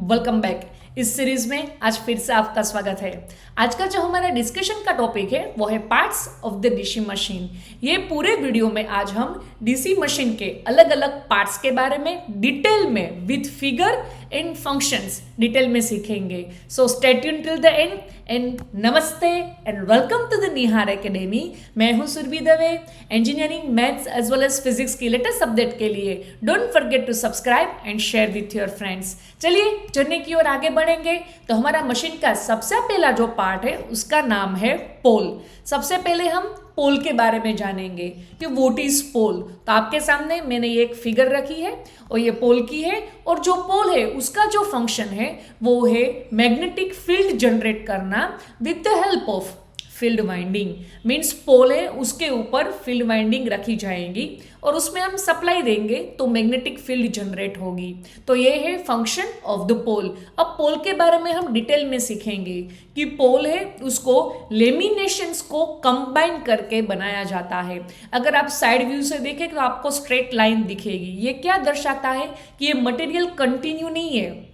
Welcome back. इस series में आज फिर से आपका स्वागत है। आज का जो हमारा डिस्कशन का टॉपिक है वो है parts of the DC machine. ये पूरे वीडियो में आज हम डीसी मशीन के अलग अलग पार्ट्स के बारे में डिटेल में with figure and functions detail में सीखेंगे। So stay tuned till the end and namaste and welcome to the Nihar academy. मैं हूं Surabhi Dave. Engineering, maths as well as physics की लेटेस्ट अपडेट के लिए don't forget to subscribe and share with your friends. चलिए journey की ओर आगे बढ़ेंगे। तो हमारा मशीन का सबसे पहला जो पार्ट है उसका नाम है पोल। सबसे पहले हम पोल के बारे में जानेंगे कि व्हाट इज पोल। तो आपके सामने मैंने ये एक फिगर रखी है और ये पोल की है, और जो पोल है उसका जो फंक्शन है वो है मैग्नेटिक फील्ड जनरेट करना with the help of field winding. Means pole है, उसके ऊपर फील्ड वाइंडिंग रखी जाएगी और उसमें हम सप्लाई देंगे तो मैग्नेटिक फील्ड जनरेट होगी। तो ये है फंक्शन ऑफ द पोल। अब पोल के बारे में हम डिटेल में सीखेंगे कि पोल है उसको लेमिनेशंस को कंबाइन करके बनाया जाता है। अगर आप साइड व्यू से देखें तो आपको स्ट्रेट लाइन दिखेगी। ये क्या दर्शाता है कि ये मटेरियल कंटिन्यू नहीं है।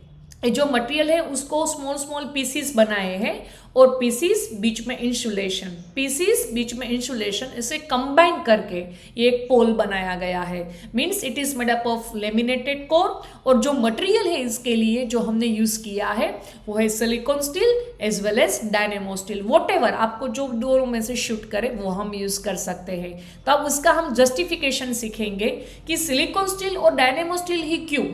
ये जो मटेरियल है उसको स्मॉल स्मॉल पीसीस बनाए हैं और पीसीस बीच में इंसुलेशन, पीसीस बीच में इंसुलेशन, इसे कंबाइन करके ये एक पोल बनाया गया है। Means it is made up of laminated core, और जो मटेरियल है इसके लिए जो हमने यूज किया है वो है silicon steel as well as dynamo steel. Whatever आपको जो दोनों में से शूट करे वो हम यूज कर सकते हैं। तो अब उसका हम जस्टिफिकेशन सीखेंगे कि सिलिकॉन स्टील और डायनेमो स्टील ही क्यों।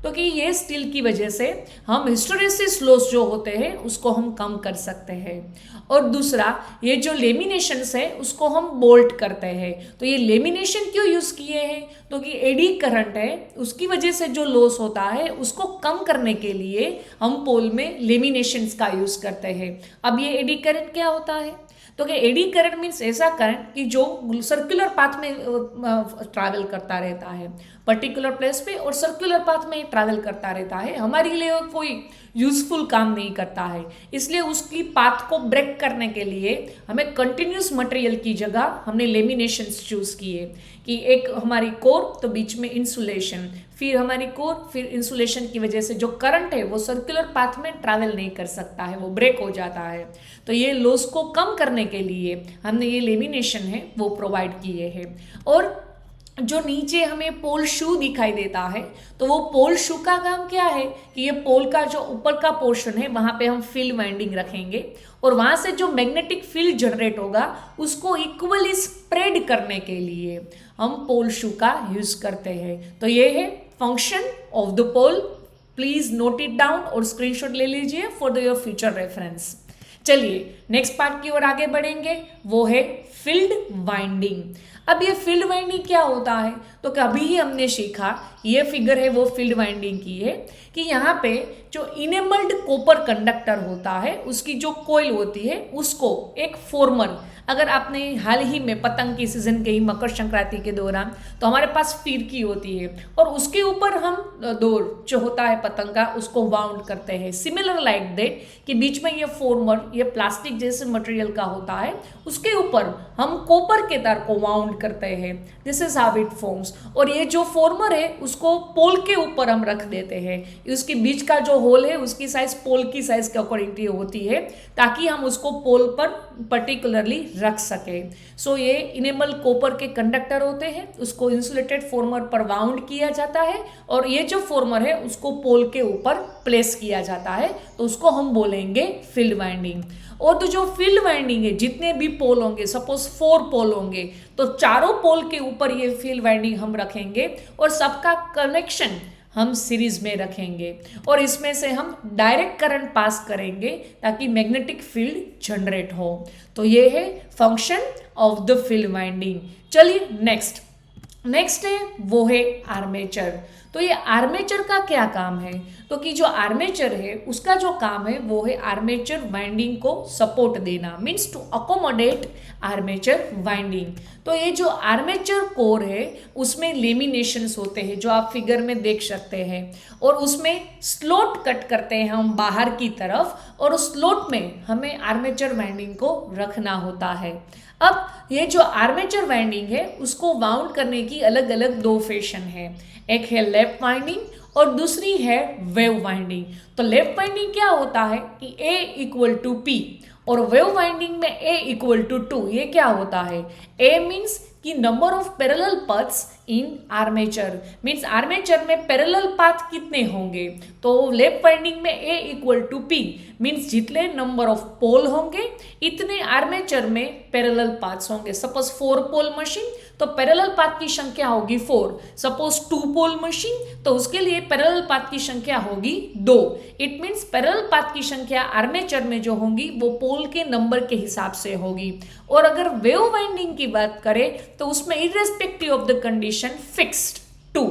तो कि ये स्टील की वजह से हम हिस्टैरिसीस लॉस जो होते हैं उसको हम कम कर सकते हैं। और दूसरा, ये जो लेमिनेशंस है उसको हम बोल्ट करते हैं। तो ये लेमिनेशन क्यों यूज किए हैं? तो कि एडी करंट है उसकी वजह से जो लॉस होता है उसको कम करने के लिए हम पोल में लेमिनेशंस का यूज करते हैं। अब ये एडी करंट क्या होता है? तो कि एडी करंट मीन्स ऐसा करंट कि जो सर्कुलर पाथ में ट्रैवल करता रहता है, पर्टिकुलर प्लेस पे और सर्कुलर पाथ में ट्रैवल करता रहता है, हमारे लिए कोई यूजफुल काम नहीं करता है। इसलिए उसकी पाथ को ब्रेक करने के लिए हमें कंटिन्यूस मटेरियल की जगह हमने लेमिनेशंस चूज किए कि एक हमारी कोर तो बीच में इंसुलेशन, फिर हमारी कोर, फिर इंसुलेशन की वजह से जो करंट है वो सर्कुलर पाथ में ट्रैवल नहीं कर सकता है, वो ब्रेक हो जाता है। तो ये लॉस को कम करने के लिए हमने ये लेमिनेशन है वो प्रोवाइड किए हैं। और जो नीचे हमें पोल शू दिखाई देता है तो वो पोल शू का काम क्या है कि ये पोल का जो ऊपर का पोर्शन है वहां पे हम फील्ड वाइंडिंग रखेंगे और वहां से जो मैग्नेटिक फील्ड जनरेट होगा उसको इक्वली स्प्रेड करने के लिए हम पोल शू का यूज करते हैं। तो ये है function of the pole. Please note it down और स्क्रीनशॉट ले लीजिए फॉर योर फ्यूचर रेफरेंस। चलिए नेक्स्ट पार्ट की ओर आगे बढ़ेंगे, वो है फील्ड वाइंडिंग। अब ये फील्ड वाइंडिंग क्या होता है? तो कभी ही हमने सीखा, ये फिगर है वो फील्ड वाइंडिंग की है कि यहाँ पे जो इनेबल्ड कॉपर कंडक्टर होता है उसकी जो कॉइल होती है उसको एक फॉर्मर, अगर आपने हाल ही में पतंग की सीजन गई मकर संक्रांति के दौरान तो हमारे पास फिरकी होती है और उसके ऊपर हम डोर जो होता है पतंग का उसको वाउंड करते हैं। सिमिलर लाइक दैट कि बीच में ये फॉर्मर, ये प्लास्टिक जैसे मटेरियल का होता है, उसके ऊपर हम कॉपर के तार को वाउंड करते हैं। This is how it forms. और ये जो फॉर्मर है उसको पोल के ऊपर हम रख देते हैं। उसके बीच का जो होल है उसकी साइज पोल की साइज के अकॉर्डिंग होती है ताकि हम उसको पोल पर पर्टिकुलरली रख सके। सो ये इनेबल कॉपर के कंडक्टर होते हैं, उसको इंसुलेटेड फॉर्मर पर वाउंड किया जाता है और ये जो फॉर्मर है उसको पोल के ऊपर प्लेस किया जाता है, तो उसको हम बोलेंगे फील्ड वाइंडिंग। और तो जो फील्ड वाइंडिंग है, जितने भी पोल होंगे, सपोज 4 पोल होंगे तो चारों पोल के ऊपर ये फील्ड वाइंडिंग हम रखेंगे और सबका कनेक्शन हम सीरीज में रखेंगे और इसमें से हम डायरेक्ट करंट पास करेंगे ताकि मैग्नेटिक फील्ड जनरेट हो। तो ये है function of the field winding. चलिए नेक्स्ट है वो है आर्मेचर। तो ये आर्मेचर का क्या काम है? तो कि जो आर्मेचर है उसका जो काम है वो है आर्मेचर वाइंडिंग को सपोर्ट देना, means to accommodate armature winding. तो ये जो आर्मेचर कोर है उसमें लेमिनेशंस होते हैं जो आप फिगर में देख सकते हैं और उसमें स्लोट कट करते हैं हम बाहर की तरफ और उस स्लोट में हमें आर्मेचर वाइंडिंग को रखना होता है। अब ये जो आर्मेचर वाइंडिंग है उसको वाउंड करने की अलग अलग 2 फैशन है। एक है लैप वाइंडिंग और दूसरी है वेव वाइंडिंग। तो लैप वाइंडिंग क्या होता है कि A इक्वल टू P और वेव वाइंडिंग में A इक्वल टू 2। ये क्या होता है? A मीन्स कि number of parallel paths in armature, means armature में पैरेलल पाथ कितने होंगे। तो लैप वाइंडिंग में A equal to P means जितने नंबर ऑफ पोल होंगे इतने आर्मेचर में पैरेलल पाथ्स होंगे। सपोज 4 पोल मशीन तो पैरेलल पाथ की संख्या होगी 4। सपोज 2 पोल मशीन तो उसके लिए पैरेलल पाथ की संख्या होगी 2। इट मीन्स पैरेलल पाथ की संख्या आर्मेचर में जो होंगी वो पोल के नंबर के हिसाब से होगी। और अगर वेव वाइंडिंग की बात करें तो उसमें irrespective of the condition fixed 2।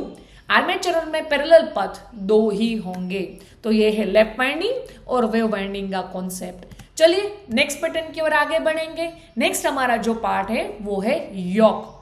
Armature में पैरेलल पाथ 2 ही होंगे। तो ये है लैप वाइंडिंग और वेव वाइंडिंग का कॉन्सेप्ट। चलिए नेक्स्ट पैटर्न की ओर आगे बढ़ेंगे। नेक्स्ट हमारा जो पार्ट है वो है योक।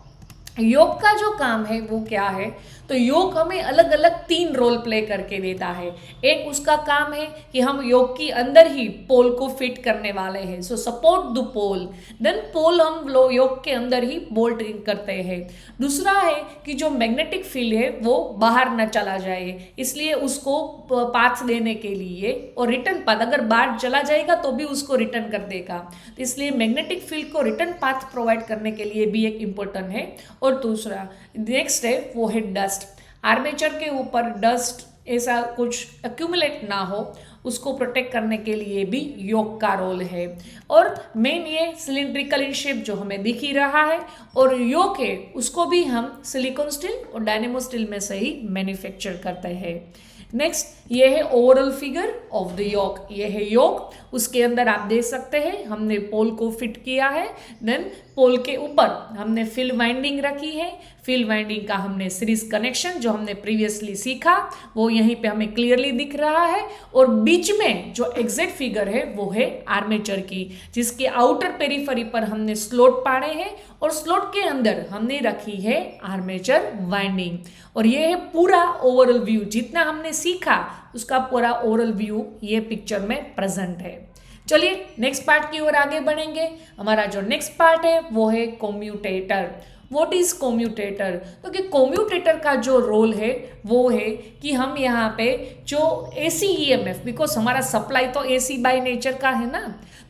योग का जो काम है वो क्या है? तो योग हमें अलग अलग 3 रोल प्ले करके देता है। एक उसका काम है कि हम योग के अंदर ही पोल को फिट करने वाले हैं, सो सपोर्ट द पोल। देन पोल हम योग के अंदर ही बोल्ट करते हैं। दूसरा है कि जो मैग्नेटिक फील्ड है वो बाहर न चला जाए, इसलिए उसको पाथ देने के लिए, और रिटर्न पाथ अगर बाहर चला जाएगा तो भी उसको रिटर्न कर देगा, तो इसलिए मैग्नेटिक फील्ड को रिटर्न पाथ प्रोवाइड करने के लिए भी एक इम्पोर्टेंट है। और दूसरा नेक्स्ट है वो है डस्ट। आर्मेचर के ऊपर डस्ट ऐसा कुछ एक्यूमुलेट ना हो उसको प्रोटेक्ट करने के लिए भी योक का रोल है। और मेन ये सिलिंड्रिकल इन शेप जो हमें दिख ही रहा है, और योक है उसको भी हम सिलिकॉन स्टील और डायनेमो स्टील में से ही मैन्युफैक्चर करते हैं। नेक्स्ट ये है ओवरऑल फिगर ऑफ द योक। ये है योक, उसके अंदर आप देख सकते हैं हमने पोल को फिट किया है। देन पोल के ऊपर हमने फील्ड वाइंडिंग रखी है। फील्ड वाइंडिंग का हमने सीरीज कनेक्शन जो हमने प्रीवियसली सीखा वो यहीं पे हमें क्लियरली दिख रहा है। और बीच में जो एग्जैक्ट फिगर है वो है आर्मेचर की, जिसके आउटर पेरिफेरी पर हमने स्लॉट पाड़े हैं और स्लॉट के अंदर हमने रखी है आर्मेचर वाइंडिंग। और ये है पूरा ओवरऑल व्यू, जितना हमने सीखा उसका पूरा ओवरऑल व्यू ये पिक्चर में प्रेजेंट है। चलिए नेक्स्ट पार्ट की ओर आगे बढ़ेंगे। हमारा जो नेक्स्ट पार्ट है वो है कम्यूटेटर। What is commutator? तो कि कम्यूटेटर का जो रोल है वो है कि हम यहाँ पे जो AC EMF, बिकॉज हमारा सप्लाई तो AC बाय नेचर का है ना,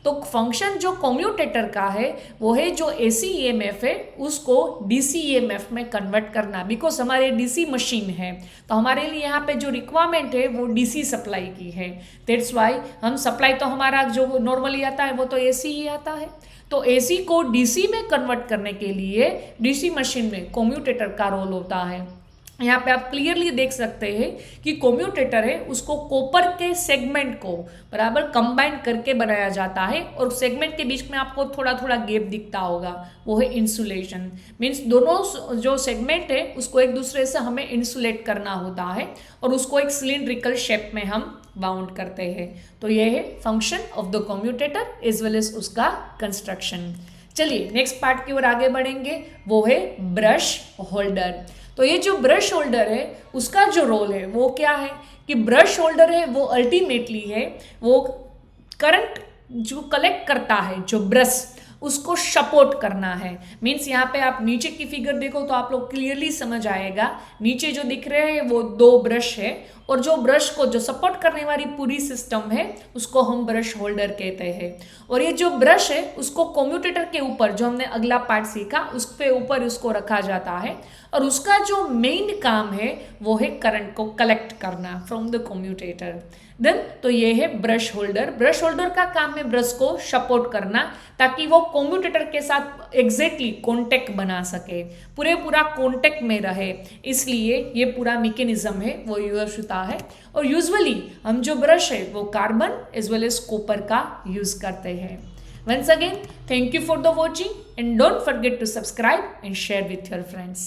तो फंक्शन जो कम्यूटेटर का है वो है जो AC EMF है उसको DC EMF में कन्वर्ट करना। बिकॉज हमारे DC मशीन है तो हमारे लिए यहाँ पे जो रिक्वायरमेंट है वो DC सप्लाई की है। दैट्स वाई हम सप्लाई तो हमारा जो नॉर्मली आता है वो तो AC ही आता है। तो AC को DC में कन्वर्ट करने के लिए DC मशीन में कम्यूटेटर का रोल होता है। यहाँ पे आप क्लियरली देख सकते हैं कि कम्यूटेटर है उसको कॉपर के सेगमेंट को बराबर कंबाइन करके बनाया जाता है, और सेगमेंट के बीच में आपको थोड़ा थोड़ा गैप दिखता होगा, वो है इंसुलेशन। मीन्स दोनों जो सेगमेंट है उसको एक दूसरे से हमें इंसुलेट करना होता है और उसको एक सिलिंड्रिकल शेप में हम बाउंड करते हैं। तो ये है function of the commutator as well as उसका कंस्ट्रक्शन। चलिए नेक्स्ट पार्ट की ओर आगे बढ़ेंगे, वो है ब्रश होल्डर। तो ये जो ब्रश होल्डर है उसका जो रोल है वो क्या है कि ब्रश होल्डर है वो अल्टीमेटली है वो करंट जो कलेक्ट करता है जो ब्रश उसको सपोर्ट करना है। मीन्स यहाँ पे आप नीचे की फिगर देखो तो आप लोग क्लियरली समझ आएगा। नीचे जो दिख रहे हैं वो 2 ब्रश है और जो ब्रश को जो सपोर्ट करने वाली पूरी सिस्टम है उसको हम ब्रश होल्डर कहते हैं। और ये जो ब्रश है उसको कम्यूटेटर के ऊपर जो हमने अगला पार्ट सीखा उस पे ऊपर उसको रखा जाता है और उसका जो मेन काम है वो है करंट को कलेक्ट करना फ्रॉम द कम्यूटेटर। देन तो ये है ब्रश होल्डर। ब्रश होल्डर का काम है ब्रश को सपोर्ट करना ताकि वो कम्यूटेटर के साथ एग्जैक्टली कॉन्टेक्ट बना सके, पूरा कॉन्टेक्ट में रहे, इसलिए ये पूरा मैकेनिज्म है वो यूज होता है। और यूजुअली हम जो ब्रश है वो carbon as well as copper का यूज करते हैं। Once again, thank you for the watching and don't forget to subscribe and share with your friends.